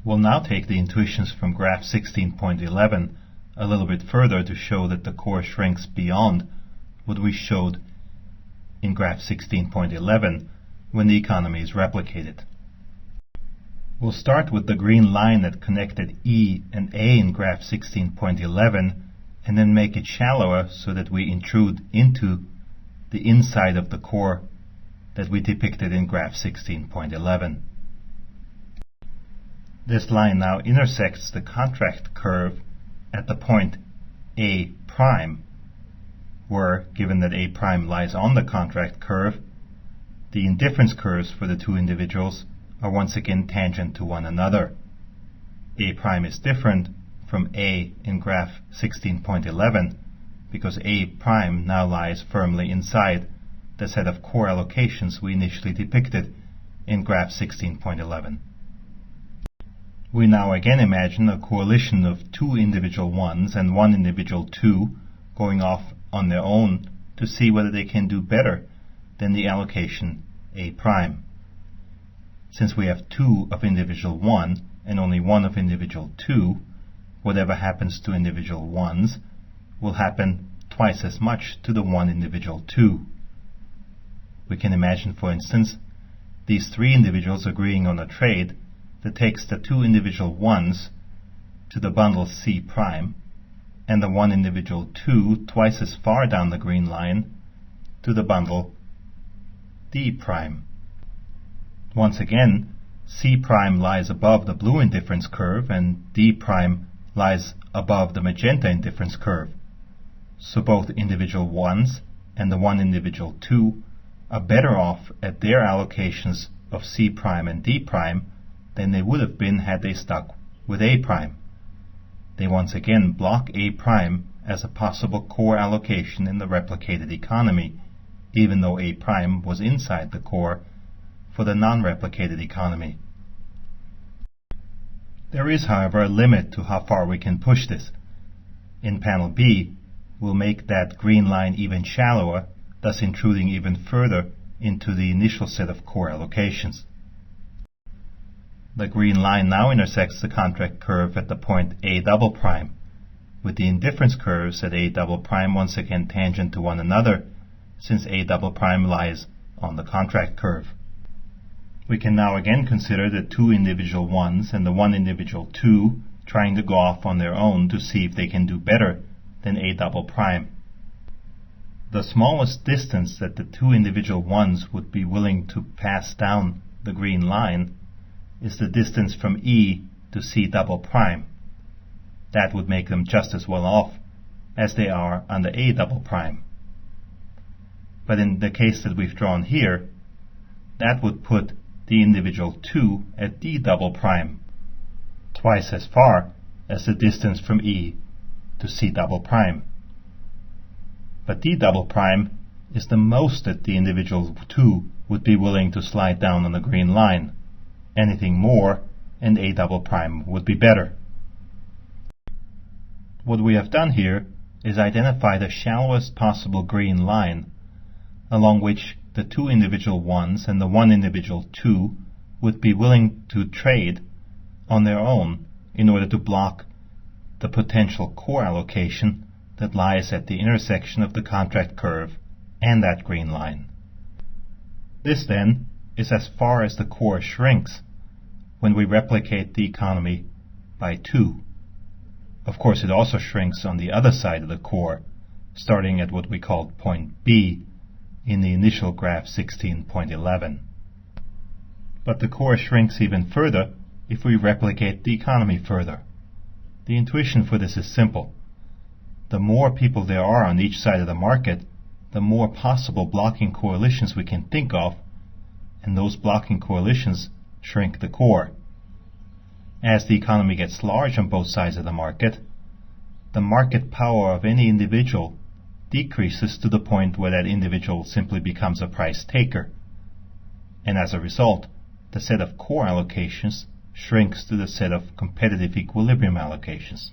We'll now take the intuitions from graph 16.11 a little bit further to show that the core shrinks beyond what we showed in graph 16.11 when the economy is replicated. We'll start with the green line that connected E and A in graph 16.11 and then make it shallower so that we intrude into the inside of the core that we depicted in graph 16.11. This line now intersects the contract curve at the point A prime, where, given that A prime lies on the contract curve, the indifference curves for the two individuals are once again tangent to one another. A prime is different from A in graph 16.11 because A prime now lies firmly inside the set of core allocations we initially depicted in graph 16.11. We now again imagine a coalition of two individual ones and one individual two going off on their own to see whether they can do better than the allocation A prime. Since we have two of individual 1 and only one of individual 2, whatever happens to individual 1s will happen twice as much to the one individual 2. We can imagine, for instance, these three individuals agreeing on a trade that takes the two individual 1s to the bundle C prime and the one individual 2 twice as far down the green line to the bundle D prime. Once again, C prime lies above the blue indifference curve and D prime lies above the magenta indifference curve. So both individual 1s and the one individual 2 are better off at their allocations of C prime and D prime than they would have been had they stuck with A prime. They once again block A prime as a possible core allocation in the replicated economy, even though A prime was inside the core for the non-replicated economy. There is, however, a limit to how far we can push this. In panel B, we'll make that green line even shallower, thus intruding even further into the initial set of core allocations. The green line now intersects the contract curve at the point A double prime, with the indifference curves at A double prime once again tangent to one another, since A double prime lies on the contract curve. We can now again consider the two individual 1s and the one individual 2 trying to go off on their own to see if they can do better than A double prime. The smallest distance that the two individual 1s would be willing to pass down the green line is the distance from E to C double prime. That would make them just as well off as they are on the A double prime. But in the case that we've drawn here, that would put the individual 2 at D double prime, twice as far as the distance from E to C double prime. But D double prime is the most that the individual 2 would be willing to slide down on the green line. Anything more and A double prime would be better. What we have done here is identify the shallowest possible green line along which the two individual 1s and the one individual 2 would be willing to trade on their own in order to block the potential core allocation that lies at the intersection of the contract curve and that green line. This then is as far as the core shrinks when we replicate the economy by 2. Of course, it also shrinks on the other side of the core, starting at what we called point B in the initial graph 16.11. But the core shrinks even further if we replicate the economy further. The intuition for this is simple. The more people there are on each side of the market, the more possible blocking coalitions we can think of, and those blocking coalitions shrink the core. As the economy gets large on both sides of the market power of any individual decreases to the point where that individual simply becomes a price taker. And as a result, the set of core allocations shrinks to the set of competitive equilibrium allocations.